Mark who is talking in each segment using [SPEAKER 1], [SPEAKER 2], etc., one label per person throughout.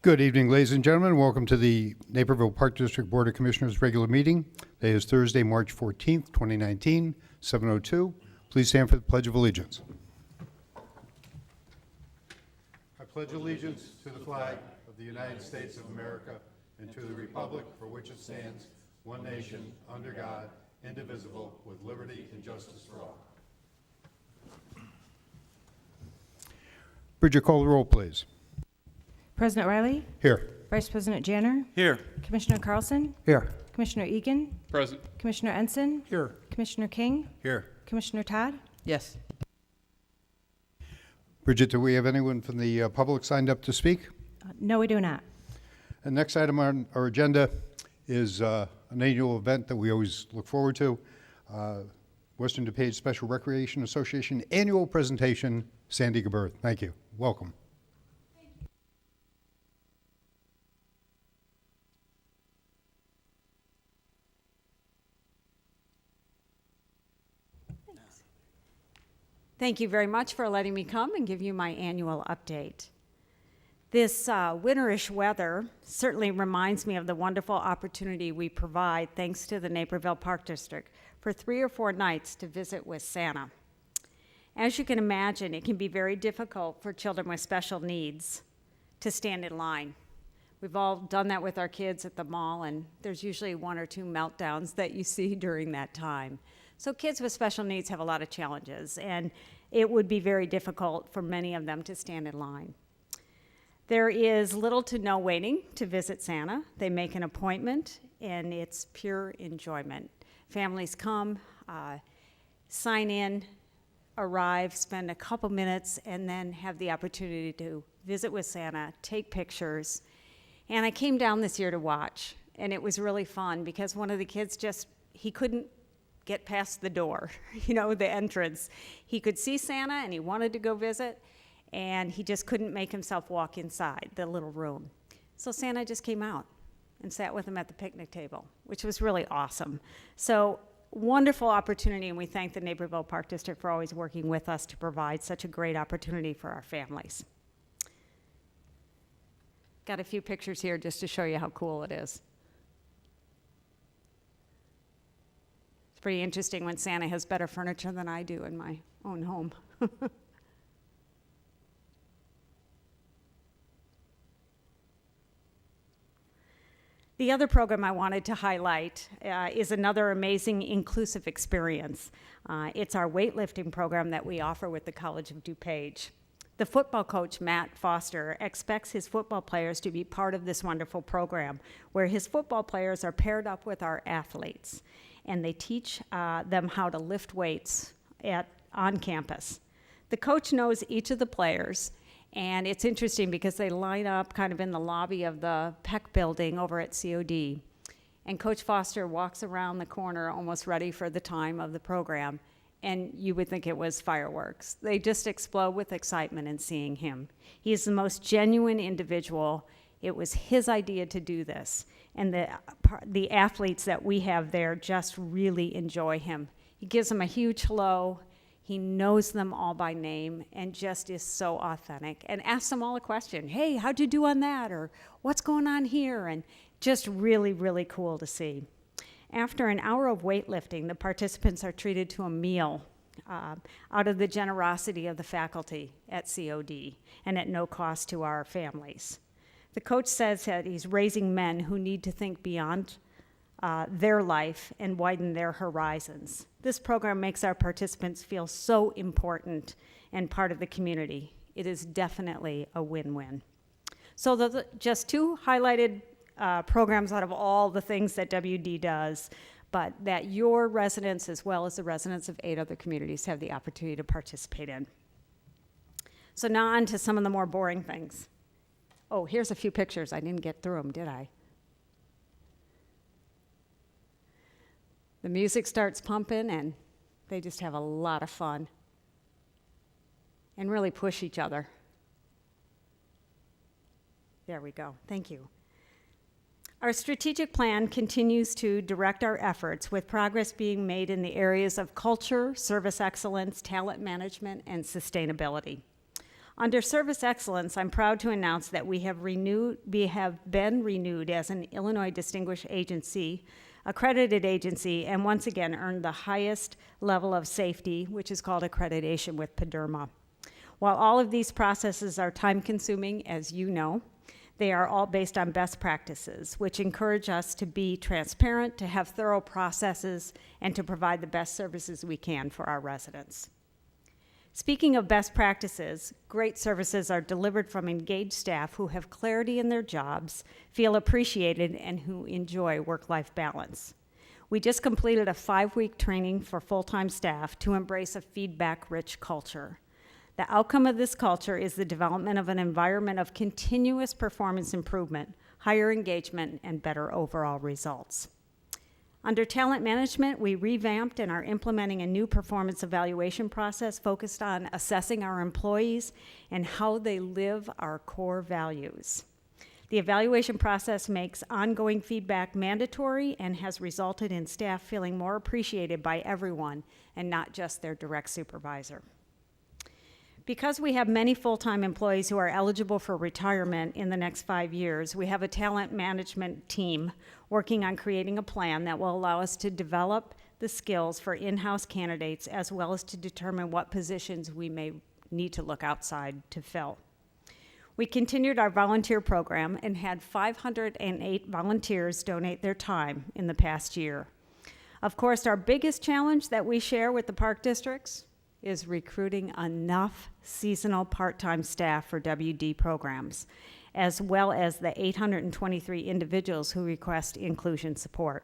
[SPEAKER 1] Good evening, ladies and gentlemen. Welcome to the Naperville Park District Board of Commissioners regular meeting. Today is Thursday, March 14th, 2019, 7:02. Please stand for the Pledge of Allegiance. I pledge allegiance to the flag of the United States of America and to the republic for which it stands, one nation, under God, indivisible, with liberty and justice for all. Bridget, call the roll, please.
[SPEAKER 2] President Riley?
[SPEAKER 1] Here.
[SPEAKER 2] Vice President Janner?
[SPEAKER 3] Here.
[SPEAKER 2] Commissioner Carlson?
[SPEAKER 1] Here.
[SPEAKER 2] Commissioner Egan?
[SPEAKER 3] Present.
[SPEAKER 2] Commissioner Ensign?
[SPEAKER 1] Here.
[SPEAKER 2] Commissioner King?
[SPEAKER 1] Here.
[SPEAKER 2] Commissioner Todd?
[SPEAKER 4] Yes.
[SPEAKER 1] Bridget, do we have anyone from the public signed up to speak?
[SPEAKER 2] No, we do not.
[SPEAKER 1] The next item on our agenda is an annual event that we always look forward to. Western DuPage Special Recreation Association annual presentation, Sandy Gaberth. Thank you. Welcome.
[SPEAKER 5] Thank you very much for letting me come and give you my annual update. This winterish weather certainly reminds me of the wonderful opportunity we provide thanks to the Naperville Park District for 3 or 4 nights to visit with Santa. As you can imagine, it can be very difficult for children with special needs to stand in line. We've all done that with our kids at the mall, and there's usually 1 or 2 meltdowns that you see during that time. So kids with special needs have a lot of challenges, and it would be very difficult for many of them to stand in line. There is little to no waiting to visit Santa. They make an appointment, and it's pure enjoyment. Families come, sign in, arrive, spend a couple minutes, and then have the opportunity to visit with Santa, take pictures. And I came down this year to watch, and it was really fun because one of the kids he couldn't get past the door, the entrance. He could see Santa and he wanted to go visit, and he just couldn't make himself walk inside the little room. So Santa just came out and sat with him at the picnic table, which was really awesome. So wonderful opportunity, and we thank the Naperville Park District for always working with us to provide such a great opportunity for our families. Got a few pictures here just to show you how cool it is. It's pretty interesting when Santa has better furniture than I do in my own home. The other program I wanted to highlight is another amazing inclusive experience. It's our weightlifting program that we offer with the College of DuPage. The football coach, Matt Foster, expects his football players to be part of this wonderful program, where his football players are paired up with our athletes, and they teach them how to lift weights on campus. The coach knows each of the players, and it's interesting because they line up kind of in the lobby of the Peck building over at COD. And Coach Foster walks around the corner almost ready for the time of the program, and you would think it was fireworks. They just explode with excitement in seeing him. He is the most genuine individual. It was his idea to do this, and the athletes that we have there just really enjoy him. He gives them a huge hello. He knows them all by name and just is so authentic, and asks them all a question. Hey, how'd you do on that? Or what's going on here? And just really, really cool to see. After an hour of weightlifting, the participants are treated to a meal out of the generosity of the faculty at COD and at no cost to our families. The coach says that he's raising men who need to think beyond their life and widen their horizons. This program makes our participants feel so important and part of the community. It is definitely a win-win. So just 2 highlighted programs out of all the things that WD does, but that your residents, as well as the residents of 8 other communities, have the opportunity to participate in. So now on to some of the more boring things. Oh, here's a few pictures. I didn't get through them, did I? The music starts pumping, and they just have a lot of fun and really push each other. There we go. Thank you. Our strategic plan continues to direct our efforts, with progress being made in the areas of culture, service excellence, talent management, and sustainability. Under service excellence, I'm proud to announce that we have been renewed as an Illinois Distinguished Agency, accredited agency, and once again earned the highest level of safety, which is called accreditation with PDERMA. While all of these processes are time-consuming, as you know, they are all based on best practices, which encourage us to be transparent, to have thorough processes, and to provide the best services we can for our residents. Speaking of best practices, great services are delivered from engaged staff who have clarity in their jobs, feel appreciated, and who enjoy work-life balance. We just completed a 5-week training for full-time staff to embrace a feedback-rich culture. The outcome of this culture is the development of an environment of continuous performance improvement, higher engagement, and better overall results. Under talent management, we revamped and are implementing a new performance evaluation process focused on assessing our employees and how they live our core values. The evaluation process makes ongoing feedback mandatory and has resulted in staff feeling more appreciated by everyone and not just their direct supervisor. Because we have many full-time employees who are eligible for retirement in the next 5 years, we have a talent management team working on creating a plan that will allow us to develop the skills for in-house candidates as well as to determine what positions we may need to look outside to fill. We continued our volunteer program and had 508 volunteers donate their time in the past year. Of course, our biggest challenge that we share with the park districts is recruiting enough seasonal part-time staff for WD programs, as well as the 823 individuals who request inclusion support.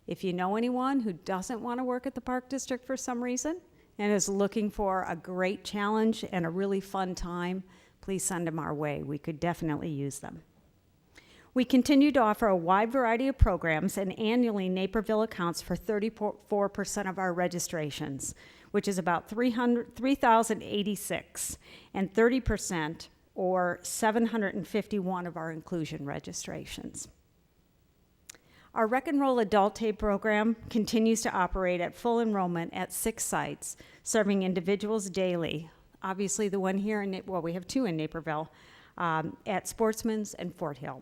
[SPEAKER 5] If you know anyone who doesn't want to work at the park district for some reason and is looking for a great challenge and a really fun time, please send them our way. We could definitely use them. We continue to offer a wide variety of programs, and annually Naperville accounts for 34% of our registrations, which is about 3,086, and 30%, or 751 of our inclusion registrations. Our Rec and Roll Adult Day program continues to operate at full enrollment at 6 sites, serving individuals daily. Obviously the one here, we have 2 in Naperville, at Sportsman's and Fort Hill.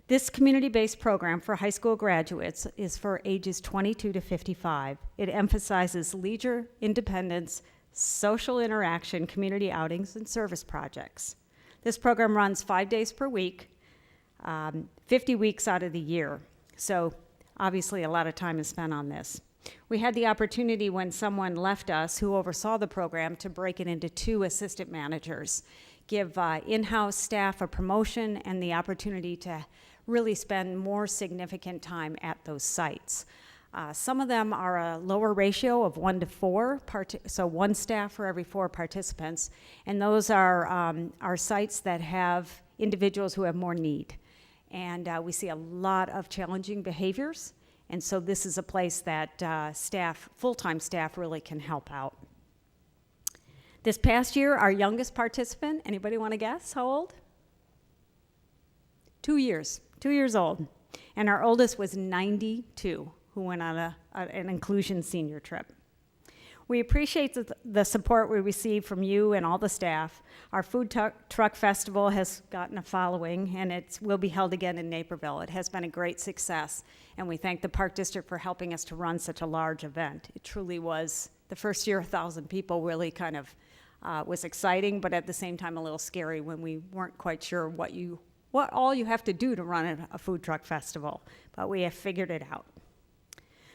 [SPEAKER 5] This community-based program for high school graduates is for ages 22 to 55. It emphasizes leisure, independence, social interaction, community outings, and service projects. This program runs 5 days per week, 50 weeks out of the year. So obviously a lot of time is spent on this. We had the opportunity when someone left us who oversaw the program to break it into 2 assistant managers, give in-house staff a promotion and the opportunity to really spend more significant time at those sites. Some of them are a lower ratio of 1 to 4, so 1 staff for every 4 participants, and those are sites that have individuals who have more need. And we see a lot of challenging behaviors, and so this is a place that full-time staff really can help out. This past year, our youngest participant, anybody want to guess how old? 2 years. 2 years old, and our oldest was 92, who went on an inclusion senior trip. We appreciate the support we receive from you and all the staff. Our food truck festival has gotten a following, and it will be held again in Naperville. It has been a great success, and we thank the Park District for helping us to run such a large event. It truly was, the first year, 1,000 people really kind of was exciting, but at the same time a little scary when we weren't quite sure what all you have to do to run a food truck festival, but we have figured it out.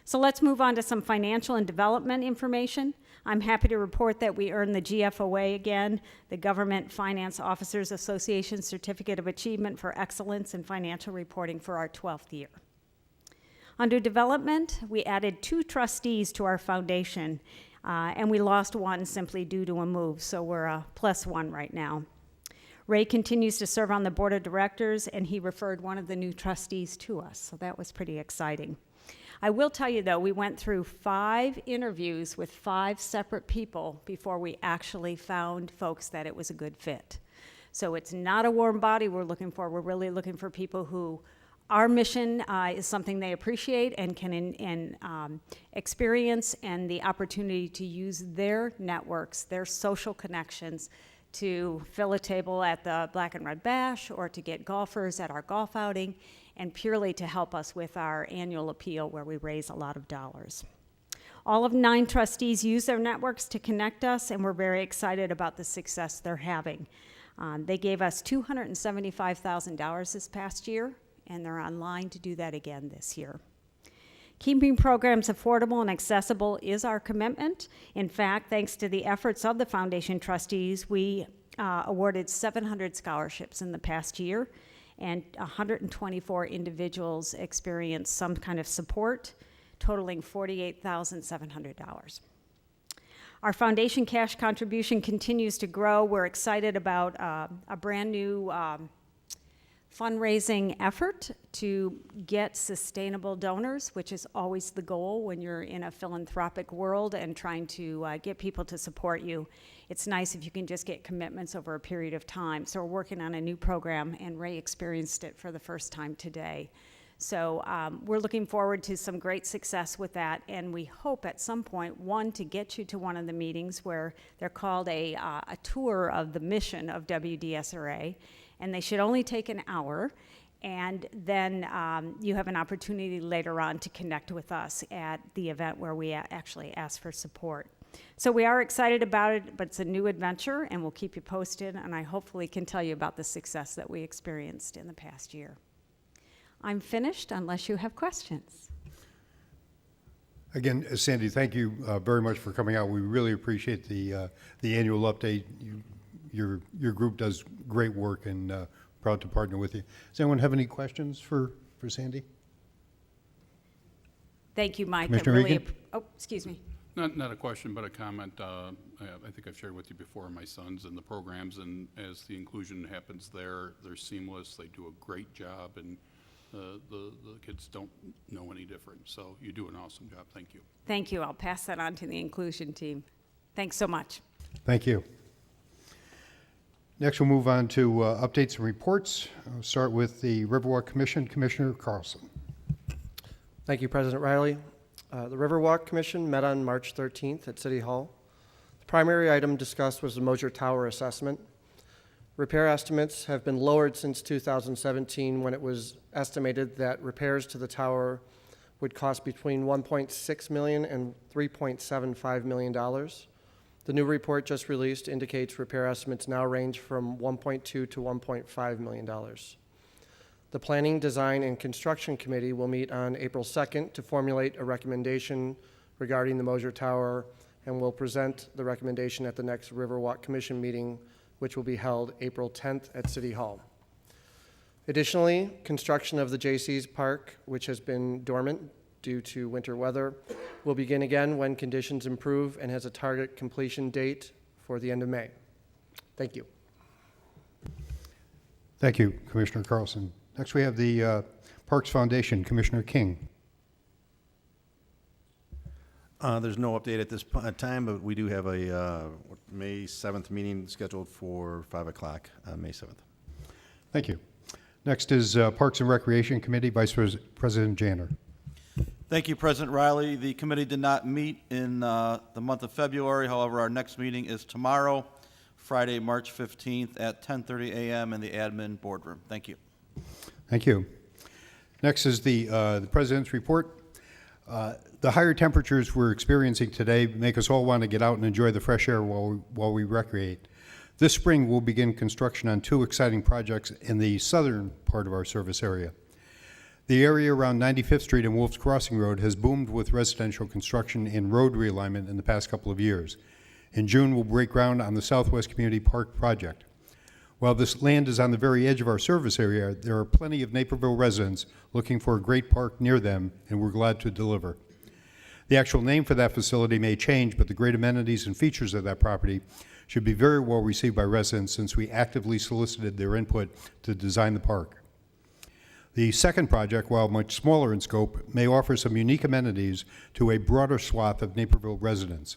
[SPEAKER 5] So let's move on to some financial and development information. I'm happy to report that we earned the GFOA again, the Government Finance Officers Association Certificate of Achievement for Excellence in Financial Reporting for our 12th year. Under development, we added 2 trustees to our foundation, and we lost 1 simply due to a move, so we're a +1 right now. Ray continues to serve on the board of directors, and he referred one of the new trustees to us, so that was pretty exciting. I will tell you, though, we went through 5 interviews with 5 separate people before we actually found folks that it was a good fit. So it's not a warm body we're looking for. We're really looking for people who our mission is something they appreciate and can experience, and the opportunity to use their networks, their social connections, to fill a table at the Black and Red Bash or to get golfers at our golf outing, and purely to help us with our annual appeal where we raise a lot of dollars. All of 9 trustees use their networks to connect us, and we're very excited about the success they're having. They gave us $275,000 this past year, and they're online to do that again this year. Keeping programs affordable and accessible is our commitment. In fact, thanks to the efforts of the foundation trustees, we awarded 700 scholarships in the past year, and 124 individuals experienced some kind of support, totaling $48,700. Our foundation cash contribution continues to grow. We're excited about a brand new fundraising effort to get sustainable donors, which is always the goal when you're in a philanthropic world and trying to get people to support you. It's nice if you can just get commitments over a period of time. So we're working on a new program, and Ray experienced it for the first time today. So we're looking forward to some great success with that, and we hope at some point, one, to get you to one of the meetings where they're called a tour of the mission of WDSRA, and they should only take an hour, and then you have an opportunity later on to connect with us at the event where we actually ask for support. So we are excited about it, but it's a new adventure, and we'll keep you posted, and I hopefully can tell you about the success that we experienced in the past year. I'm finished unless you have questions.
[SPEAKER 1] Again, Sandy, thank you very much for coming out. We really appreciate the annual update. Your group does great work, and proud to partner with you. Does anyone have any questions for Sandy?
[SPEAKER 5] Thank you, Mike.
[SPEAKER 1] Commissioner Regan?
[SPEAKER 5] Oh, excuse me.
[SPEAKER 3] Not a question, but a comment. I think I've shared with you before, my sons and the programs, and as the inclusion happens there, they're seamless. They do a great job, and the kids don't know any different. So you do an awesome job. Thank you.
[SPEAKER 5] Thank you. I'll pass that on to the inclusion team. Thanks so much.
[SPEAKER 1] Thank you. Next, we'll move on to updates and reports. I'll start with the Riverwalk Commission, Commissioner Carlson.
[SPEAKER 4] Thank you, President Riley. The Riverwalk Commission met on March 13th at City Hall. The primary item discussed was the Moser Tower assessment. Repair estimates have been lowered since 2017, when it was estimated that repairs to the tower would cost between $1.6 million and $3.75 million. The new report just released indicates repair estimates now range from $1.2 to $1.5 million. The Planning, Design, and Construction Committee will meet on April 2nd to formulate a recommendation regarding the Moser Tower, and will present the recommendation at the next Riverwalk Commission meeting, which will be held April 10th at City Hall. Additionally, construction of the J.C.'s Park, which has been dormant due to winter weather, will begin again when conditions improve and has a target completion date for the end of May. Thank you.
[SPEAKER 1] Thank you, Commissioner Carlson. Next, we have the Parks Foundation, Commissioner King.
[SPEAKER 6] There's no update at this time, but we do have a May 7th meeting scheduled for 5 o'clock on May 7th.
[SPEAKER 1] Thank you. Next is Parks and Recreation Committee, Vice President Janner.
[SPEAKER 7] Thank you, President Riley. The committee did not meet in the month of February. However, our next meeting is tomorrow, Friday, March 15th at 10:30 a.m. in the admin boardroom. Thank you.
[SPEAKER 1] Thank you. Next is the President's report. The higher temperatures we're experiencing today make us all want to get out and enjoy the fresh air while we recreate. This spring, we'll begin construction on 2 exciting projects in the southern part of our service area. The area around 95th Street and Wolf's Crossing Road has boomed with residential construction and road realignment in the past couple of years. In June, we'll break ground on the Southwest Community Park project. While this land is on the very edge of our service area, there are plenty of Naperville residents looking for a great park near them, and we're glad to deliver. The actual name for that facility may change, but the great amenities and features of that property should be very well received by residents, since we actively solicited their input to design the park. The second project, while much smaller in scope, may offer some unique amenities to a broader swath of Naperville residents.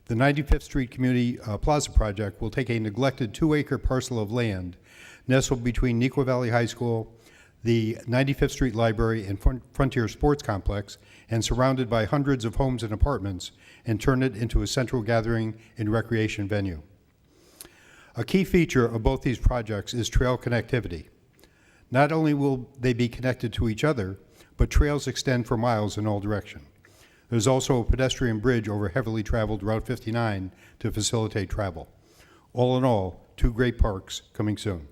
[SPEAKER 1] The 95th Street Community Plaza project will take a neglected 2-acre parcel of land nestled between Neuqua Valley High School, the 95th Street Library, and Frontier Sports Complex, and surrounded by hundreds of homes and apartments, and turn it into a central gathering and recreation venue. A key feature of both these projects is trail connectivity. Not only will they be connected to each other, but trails extend for miles in all directions. There's also a pedestrian bridge over heavily traveled Route 59 to facilitate travel. All in all, 2 great parks coming soon.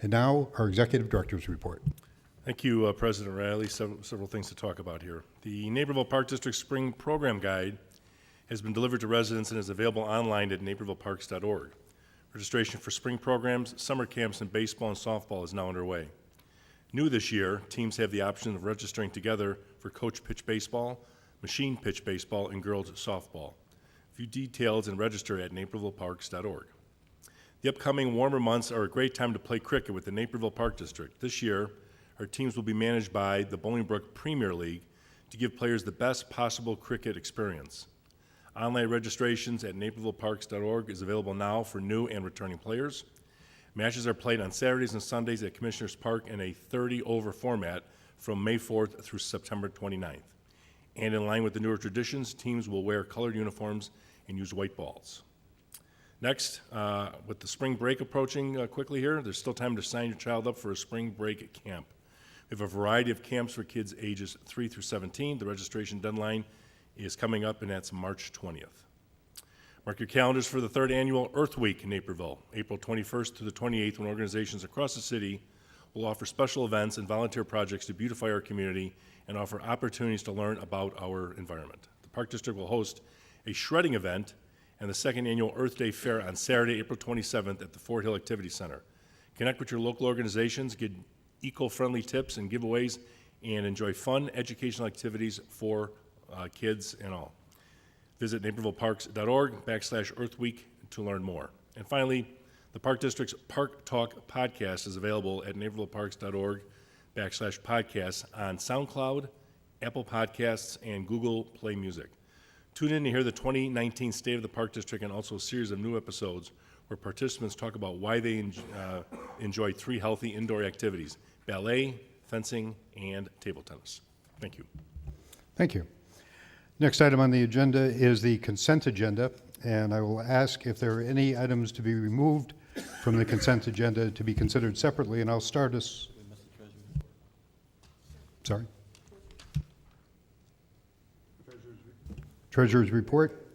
[SPEAKER 1] And now, our Executive Director's report.
[SPEAKER 8] Thank you, President Riley. Several things to talk about here. The Naperville Park District Spring Program Guide has been delivered to residents and is available online at napervilleparks.org. Registration for spring programs, summer camps, and baseball and softball is now underway. New this year, teams have the option of registering together for coach pitch baseball, machine pitch baseball, and girls softball. View details and register at napervilleparks.org. The upcoming warmer months are a great time to play cricket with the Naperville Park District. This year, our teams will be managed by the Bolingbrook Premier League to give players the best possible cricket experience. Online registrations at napervilleparks.org is available now for new and returning players. Matches are played on Saturdays and Sundays at Commissioners Park in a 30-over format from May 4th through September 29th. And in line with the newer traditions, teams will wear colored uniforms and use white balls. Next, with the spring break approaching quickly here, there's still time to sign your child up for a spring break camp. We have a variety of camps for kids ages 3 through 17. The registration deadline is coming up, and that's March 20th. Mark your calendars for the 3rd Annual Earth Week in Naperville, April 21st to the 28th, when organizations across the city will offer special events and volunteer projects to beautify our community and offer opportunities to learn about our environment. The Park District will host a shredding event and the 2nd Annual Earth Day Fair on Saturday, April 27th at the Fort Hill Activity Center. Connect with your local organizations, get eco-friendly tips and giveaways, and enjoy fun educational activities for kids and all. Visit napervilleparks.org/Earth Week to learn more. And finally, the Park District's Park Talk podcast is available at napervilleparks.org/podcasts on SoundCloud, Apple Podcasts, and Google Play Music. Tune in to hear the 2019 State of the Park District and also a series of new episodes where participants talk about why they enjoy 3 healthy indoor activities: ballet, fencing, and table tennis. Thank you.
[SPEAKER 1] Thank you. Next item on the agenda is the consent agenda, and I will ask if there are any items to be removed from the consent agenda to be considered separately, and I'll start us. Sorry. Treasurer's report.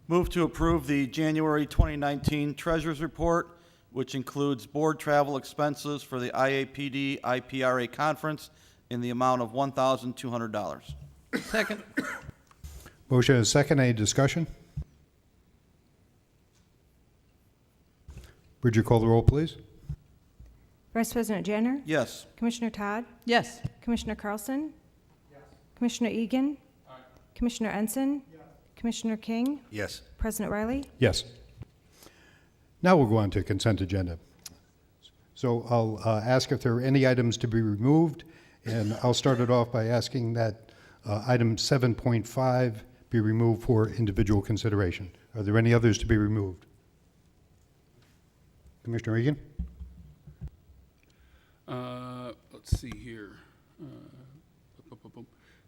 [SPEAKER 7] Move to approve the January 2019 Treasurers Report, which includes board travel expenses for the IAPD IPRA conference in the amount of $1,200.
[SPEAKER 9] Second.
[SPEAKER 1] Motion is second. Any discussion? Would you call the roll, please?
[SPEAKER 2] Vice President Jenner?
[SPEAKER 7] Yes.
[SPEAKER 2] Commissioner Todd?
[SPEAKER 9] Yes.
[SPEAKER 2] Commissioner Carlson? Commissioner Egan? Commissioner Ensign? Commissioner King?
[SPEAKER 6] Yes.
[SPEAKER 2] President Riley?
[SPEAKER 1] Yes. Now we'll go on to consent agenda. So I'll ask if there are any items to be removed, and I'll start it off by asking that item 7.5 be removed for individual consideration. Are there any others to be removed? Commissioner Egan?
[SPEAKER 3] Let's see here.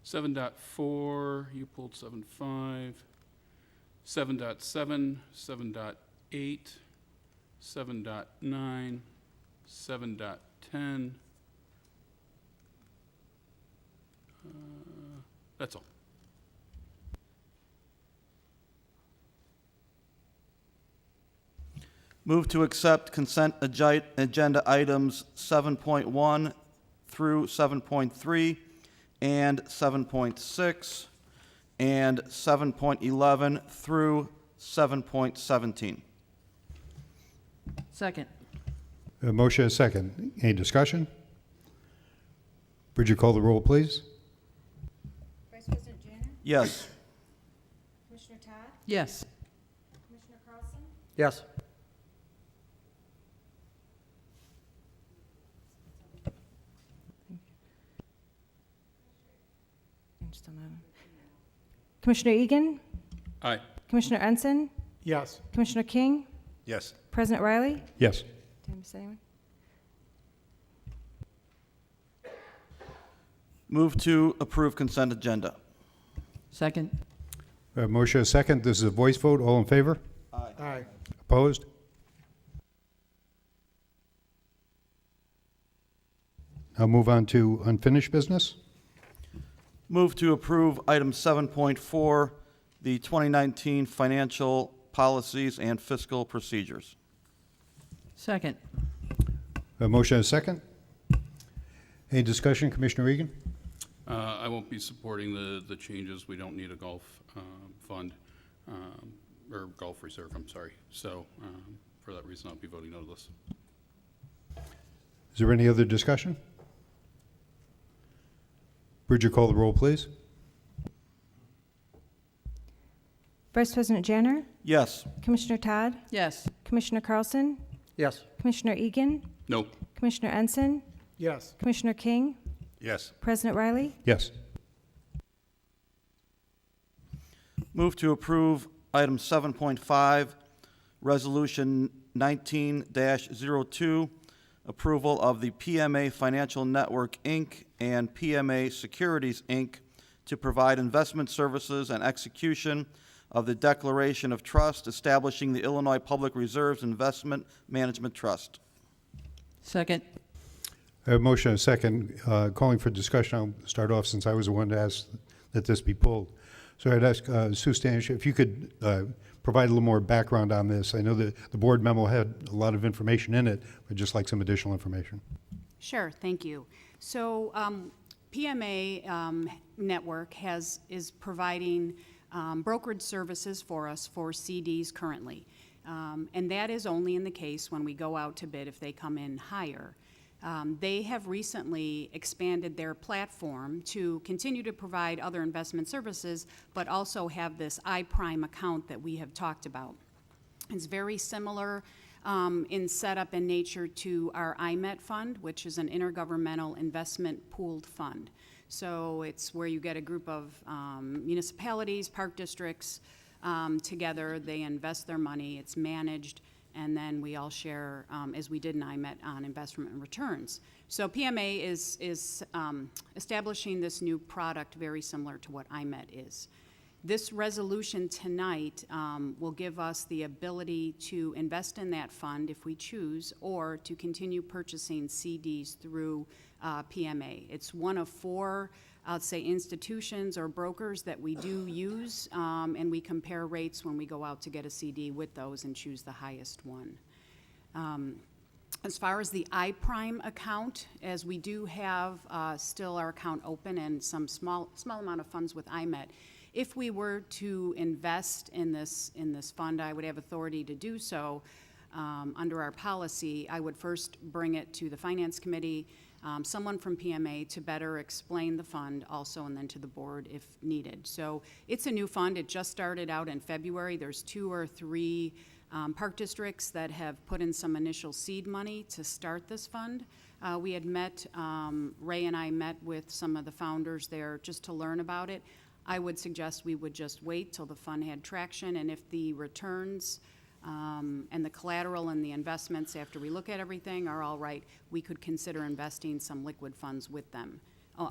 [SPEAKER 3] 7.4, you pulled 7.5, 7.7, 7.8, 7.9, 7.10. That's all.
[SPEAKER 7] Move to accept consent agenda items 7.1 through 7.3 and 7.6 and 7.11 through 7.17.
[SPEAKER 9] Second.
[SPEAKER 1] A motion is second. Any discussion? Would you call the roll, please?
[SPEAKER 2] Vice President Jenner?
[SPEAKER 7] Yes.
[SPEAKER 2] Commissioner Todd?
[SPEAKER 9] Yes.
[SPEAKER 2] Commissioner Carlson?
[SPEAKER 4] Yes.
[SPEAKER 2] Commissioner Egan?
[SPEAKER 3] Aye.
[SPEAKER 2] Commissioner Ensign?
[SPEAKER 8] Yes.
[SPEAKER 2] Commissioner King?
[SPEAKER 6] Yes.
[SPEAKER 2] President Riley?
[SPEAKER 1] Yes.
[SPEAKER 2] Did I miss anyone?
[SPEAKER 7] Move to approve consent agenda.
[SPEAKER 9] Second.
[SPEAKER 1] Motion is second. This is a voice vote. All in favor?
[SPEAKER 7] Aye.
[SPEAKER 4] Aye.
[SPEAKER 1] Opposed? I'll move on to unfinished business.
[SPEAKER 7] Move to approve item 7.4, the 2019 financial policies and fiscal procedures.
[SPEAKER 9] Second.
[SPEAKER 1] A motion and a second. Any discussion, Commissioner Regan?
[SPEAKER 3] I won't be supporting the changes. We don't need a golf fund, or golf reserve, I'm sorry. So for that reason, I'll be voting no to this.
[SPEAKER 1] Is there any other discussion? Bridger, call the roll, please.
[SPEAKER 2] Vice President Janner,
[SPEAKER 7] Yes.
[SPEAKER 2] Commissioner Todd,
[SPEAKER 9] Yes.
[SPEAKER 2] Commissioner Carlson,
[SPEAKER 4] Yes.
[SPEAKER 2] Commissioner Egan,
[SPEAKER 3] No.
[SPEAKER 2] Commissioner Ensign,
[SPEAKER 4] Yes.
[SPEAKER 2] Commissioner King,
[SPEAKER 6] Yes.
[SPEAKER 2] President Riley.
[SPEAKER 1] Yes.
[SPEAKER 7] Move to approve item 7.5, resolution 19-02, approval of the PMA Financial Network, Inc. and PMA Securities, Inc. to provide investment services and execution of the Declaration of Trust establishing the Illinois Public Reserves Investment Management Trust.
[SPEAKER 9] Second.
[SPEAKER 1] I have a motion and a second. Calling for discussion. I'll start off since I was the one to ask that this be pulled. So I'd ask Sue Stanish if you could provide a little more background on this. I know that the board memo had a lot of information in it, but just like some additional information.
[SPEAKER 10] Sure, thank you. So PMA Network is providing brokerage services for us for CDs currently. And that is only in the case when we go out to bid if they come in higher. They have recently expanded their platform to continue to provide other investment services, but also have this iPrime account that we have talked about. It's very similar in setup and nature to our IMET fund, which is an intergovernmental investment pooled fund. So it's where you get a group of municipalities, park districts together. They invest their money. It's managed. And then we all share, as we did in IMET, on investment and returns. So PMA is establishing this new product very similar to what IMET is. This resolution tonight will give us the ability to invest in that fund if we choose, or to continue purchasing CDs through PMA. It's one of four, I'd say, institutions or brokers that we do use, and we compare rates when we go out to get a CD with those and choose the highest one. As far as the iPrime account, as we do have still our account open and some small amount of funds with IMET, if we were to invest in this fund, I would have authority to do so under our policy. I would first bring it to the Finance Committee, someone from PMA to better explain the fund also, and then to the board if needed. So it's a new fund. It just started out in February. There's 2 or 3 park districts that have put in some initial seed money to start this fund. We had met, Ray and I met with some of the founders there just to learn about it. I would suggest we would just wait till the fund had traction, and if the returns and the collateral and the investments after we look at everything are all right, we could consider investing some liquid funds with them,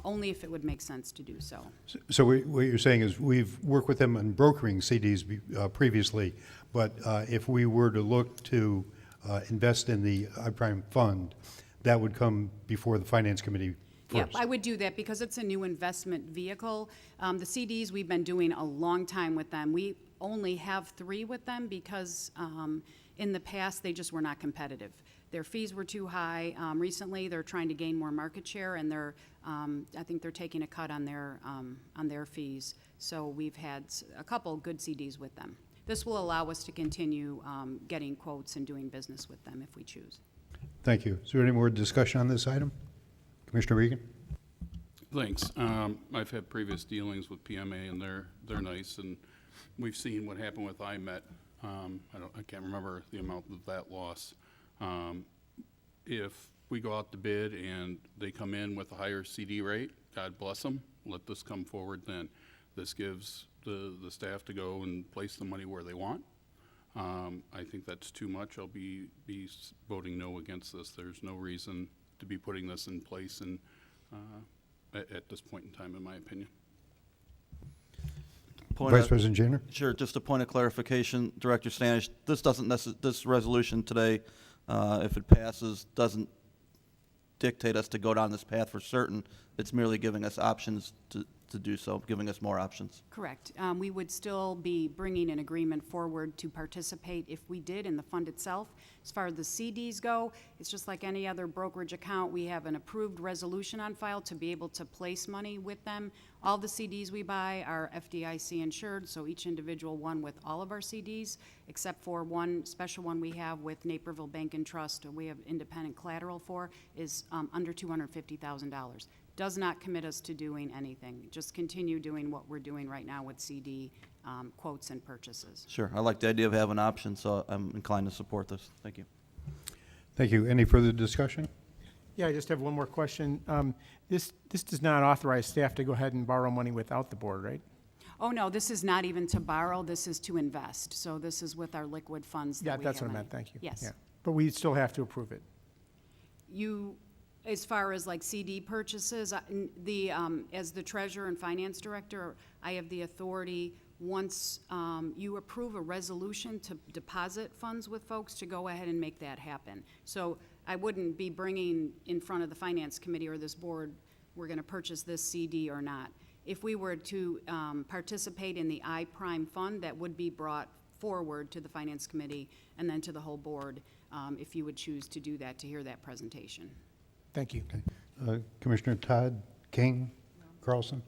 [SPEAKER 10] only if it would make sense to do so.
[SPEAKER 1] So what you're saying is we've worked with them on brokering CDs previously, but if we were to look to invest in the iPrime fund, that would come before the Finance Committee
[SPEAKER 10] Yeah,
[SPEAKER 1] first.
[SPEAKER 10] I would do that because it's a new investment vehicle. The CDs, we've been doing a long time with them. We only have 3 with them because in the past, they just were not competitive. Their fees were too high. Recently, they're trying to gain more market share, and I think they're taking a cut on their fees. So we've had a couple good CDs with them. This will allow us to continue getting quotes and doing business with them if we choose.
[SPEAKER 1] Thank you. Is there any more discussion on this item? Commissioner Regan?
[SPEAKER 3] Thanks. I've had previous dealings with PMA, and they're nice, and we've seen what happened with IMET. I can't remember the amount of that loss. If we go out to bid and they come in with a higher CD rate, God bless them, let this come forward then. This gives the staff to go and place the money where they want. I think that's too much. I'll be voting no against this. There's no reason to be putting this in place and at this point in time, in my opinion.
[SPEAKER 1] Vice President Janner?
[SPEAKER 7] Sure, just a point of clarification, Director Stanish, this doesn't this resolution today, if it passes, doesn't dictate us to go down this path for certain. It's merely giving us options to do so, giving us more options.
[SPEAKER 10] Correct. We would still be bringing an agreement forward to participate if we did in the fund itself. As far as the CDs go, it's just like any other brokerage account. We have an approved resolution on file to be able to place money with them. All the CDs we buy are FDIC insured, so each individual one with all of our CDs, except for one special one we have with Naperville Bank and Trust, we have independent collateral for, is under $250,000. Does not commit us to doing anything. Just continue doing what we're doing right now with CD quotes and purchases.
[SPEAKER 7] Sure, I like the idea of having options, so I'm inclined to support this. Thank you.
[SPEAKER 1] Thank you. Any further discussion?
[SPEAKER 11] Yeah, I just have one more question. This does not authorize staff to go ahead and borrow money without the board, right?
[SPEAKER 10] Oh, no, this is not even to borrow, this is to invest. So this is with our liquid funds that
[SPEAKER 11] Yeah,
[SPEAKER 10] we
[SPEAKER 11] that's
[SPEAKER 10] have
[SPEAKER 11] what I
[SPEAKER 10] in.
[SPEAKER 11] meant, thank you.
[SPEAKER 10] Yes.
[SPEAKER 11] Yeah. But we still have to approve it.
[SPEAKER 10] You, as far as like CD purchases, as the treasurer and finance director, I have the authority, once you approve a resolution to deposit funds with folks, to go ahead and make that happen. So I wouldn't be bringing in front of the finance committee or this board, we're gonna purchase this CD or not. If we were to participate in the I-Prime fund, that would be brought forward to the finance committee and then to the whole board, if you would choose to do that, to hear that presentation.
[SPEAKER 11] Thank you.
[SPEAKER 1] Commissioner Todd, King, Carlson,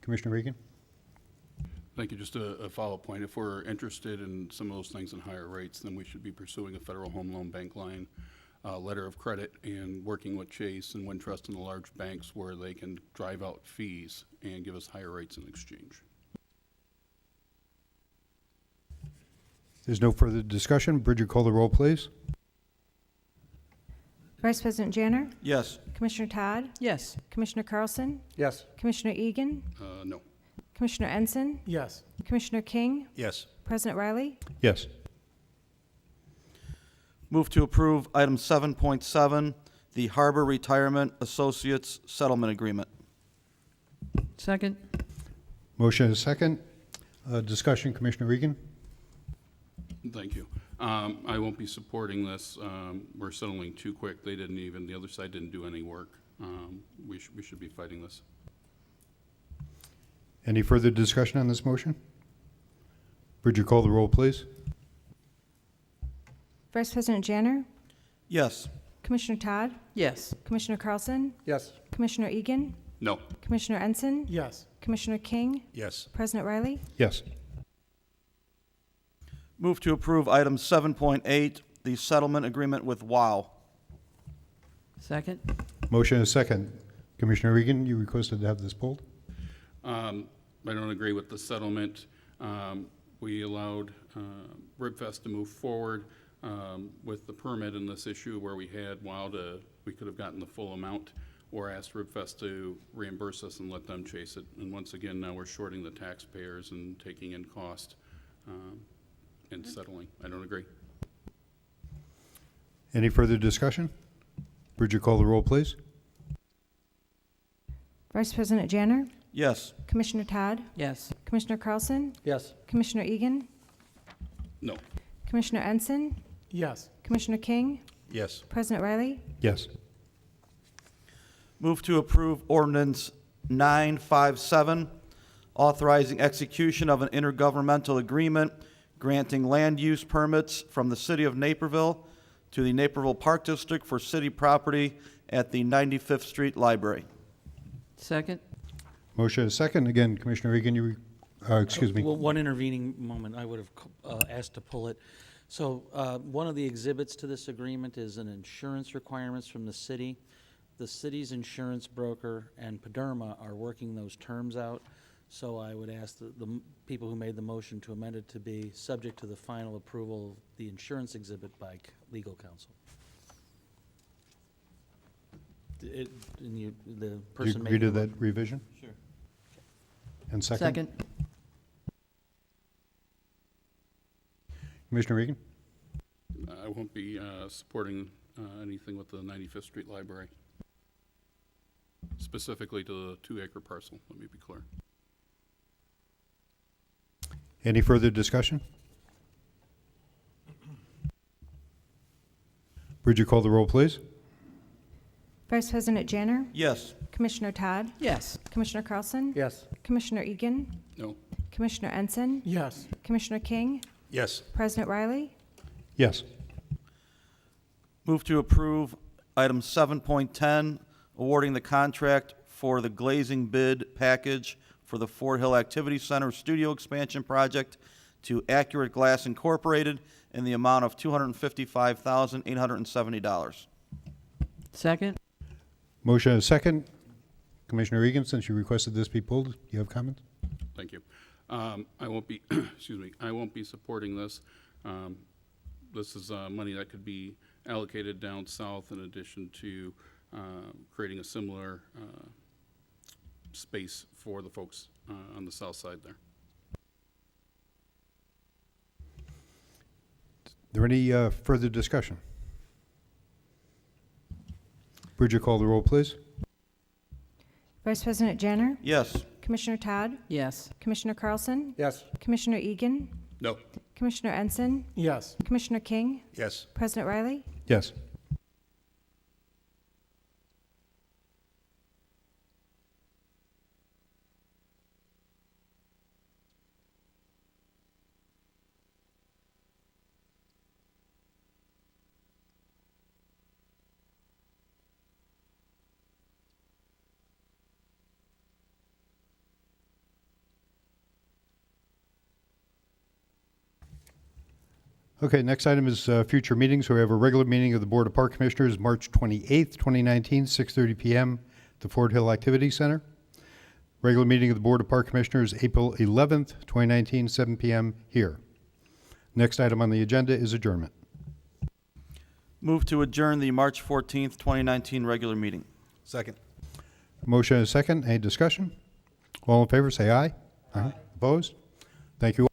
[SPEAKER 1] Commissioner Regan?
[SPEAKER 3] Thank you. Just a follow-up point. If we're interested in some of those things in higher rates, then we should be pursuing a Federal Home Loan Bank line, letter of credit, and working with Chase and Wintrust and the large banks where they can drive out fees and give us higher rates in exchange.
[SPEAKER 1] There's no further discussion. Bridget, call the roll, please.
[SPEAKER 2] Vice President Janner,
[SPEAKER 7] Yes.
[SPEAKER 2] Commissioner Todd,
[SPEAKER 9] Yes.
[SPEAKER 2] Commissioner Carlson,
[SPEAKER 11] Yes.
[SPEAKER 2] Commissioner Egan,
[SPEAKER 3] No.
[SPEAKER 2] Commissioner Ensign,
[SPEAKER 11] Yes.
[SPEAKER 2] Commissioner King,
[SPEAKER 6] Yes.
[SPEAKER 2] President Riley,
[SPEAKER 1] Yes.
[SPEAKER 7] Move to approve item 7.7, the Harbor Retirement Associates Settlement Agreement.
[SPEAKER 9] Second.
[SPEAKER 1] Motion is second. Discussion, Commissioner Regan?
[SPEAKER 3] Thank you. I won't be supporting this. We're settling too quick. They didn't even, the other side didn't do any work. We should be fighting this.
[SPEAKER 1] Any further discussion on this motion? Bridget, call the roll, please.
[SPEAKER 2] Vice President Janner,
[SPEAKER 7] Yes.
[SPEAKER 2] Commissioner Todd,
[SPEAKER 9] Yes.
[SPEAKER 2] Commissioner Carlson,
[SPEAKER 11] Yes.
[SPEAKER 2] Commissioner Egan,
[SPEAKER 3] No.
[SPEAKER 2] Commissioner Ensign,
[SPEAKER 11] Yes.
[SPEAKER 2] Commissioner King,
[SPEAKER 6] Yes.
[SPEAKER 2] President Riley,
[SPEAKER 1] Yes.
[SPEAKER 7] Move to approve item 7.8, the settlement agreement with WOW.
[SPEAKER 9] Second.
[SPEAKER 1] Motion is second. Commissioner Regan, you requested to have this pulled?
[SPEAKER 3] I don't agree with the settlement. We allowed Ribfest to move forward with the permit in this issue where we had we could have gotten the full amount or asked Ribfest to reimburse us and let them chase it. And once again, now we're shorting the taxpayers and taking in cost and settling. I don't agree.
[SPEAKER 1] Any further discussion? Bridget, call the roll, please.
[SPEAKER 2] Vice President Janner,
[SPEAKER 7] Yes.
[SPEAKER 2] Commissioner Todd,
[SPEAKER 9] Yes.
[SPEAKER 2] Commissioner Carlson,
[SPEAKER 11] Yes.
[SPEAKER 2] Commissioner Egan,
[SPEAKER 3] No.
[SPEAKER 2] Commissioner Ensign,
[SPEAKER 11] Yes.
[SPEAKER 2] Commissioner King,
[SPEAKER 6] Yes.
[SPEAKER 2] President Riley,
[SPEAKER 1] Yes.
[SPEAKER 7] Move to approve ordinance 957, authorizing execution of an intergovernmental agreement granting land use permits from the city of Naperville to the Naperville Park District for city property at the 95th Street Library.
[SPEAKER 9] Second.
[SPEAKER 1] Motion is second. Again, Commissioner Regan, excuse me.
[SPEAKER 12] Well, one intervening moment, I would have asked to pull it. So one of the exhibits to this agreement is an insurance requirements from the city. The city's insurance broker and Paderma are working those terms out. So I would ask the people who made the motion to amend it to be subject to the final approval of the insurance exhibit by legal counsel. The
[SPEAKER 1] Do you
[SPEAKER 12] person
[SPEAKER 1] agree
[SPEAKER 12] made
[SPEAKER 1] to
[SPEAKER 12] the
[SPEAKER 1] that revision?
[SPEAKER 7] Sure.
[SPEAKER 1] And second?
[SPEAKER 9] Second.
[SPEAKER 1] Commissioner Regan?
[SPEAKER 3] I won't be supporting anything with the 95th Street Library, specifically to the 2-acre parcel, let me be clear.
[SPEAKER 1] Any further discussion? Bridget, call the roll, please.
[SPEAKER 2] Vice President Janner,
[SPEAKER 7] Yes.
[SPEAKER 2] Commissioner Todd,
[SPEAKER 9] Yes.
[SPEAKER 2] Commissioner Carlson,
[SPEAKER 4] Yes.
[SPEAKER 2] Commissioner Egan,
[SPEAKER 3] No.
[SPEAKER 2] Commissioner Ensign,
[SPEAKER 11] Yes.
[SPEAKER 2] Commissioner King,
[SPEAKER 6] Yes.
[SPEAKER 2] President Riley,
[SPEAKER 1] Yes.
[SPEAKER 7] Move to approve item 7.10, awarding the contract for the glazing bid package for the Fort Hill Activity Center studio expansion project to Accurate Glass Incorporated in the amount of $255,870.
[SPEAKER 9] Second?
[SPEAKER 1] Motion and a second. Commissioner Egan, since you requested this be pulled, do you have comments?
[SPEAKER 3] Thank you. I won't be, excuse me, I won't be supporting this. This is money that could be allocated down south in addition to creating a similar space for the folks on the south side there.
[SPEAKER 1] Is there any further discussion? Bridget, call the roll, please.
[SPEAKER 2] Vice President Janner,
[SPEAKER 7] Yes.
[SPEAKER 2] Commissioner Todd,
[SPEAKER 9] Yes.
[SPEAKER 2] Commissioner Carlson,
[SPEAKER 4] Yes.
[SPEAKER 2] Commissioner Egan,
[SPEAKER 3] No.
[SPEAKER 2] Commissioner Ensign,
[SPEAKER 11] Yes.
[SPEAKER 2] Commissioner King,
[SPEAKER 6] Yes.
[SPEAKER 2] President Riley,
[SPEAKER 1] Yes. Okay, next item is future meetings. We have a regular meeting of the Board of Park Commissioners, March 28th, 2019, 6:30 PM, at the Fort Hill Activity Center. Regular meeting of the Board of Park Commissioners, April 11th, 2019, 7 PM here. Next item on the agenda is adjournment.
[SPEAKER 7] Move to adjourn the March 14th, 2019 regular meeting.
[SPEAKER 6] Second.
[SPEAKER 1] Motion and a second. Any discussion? All in favor, say aye. Aye. Opposed? Thank you.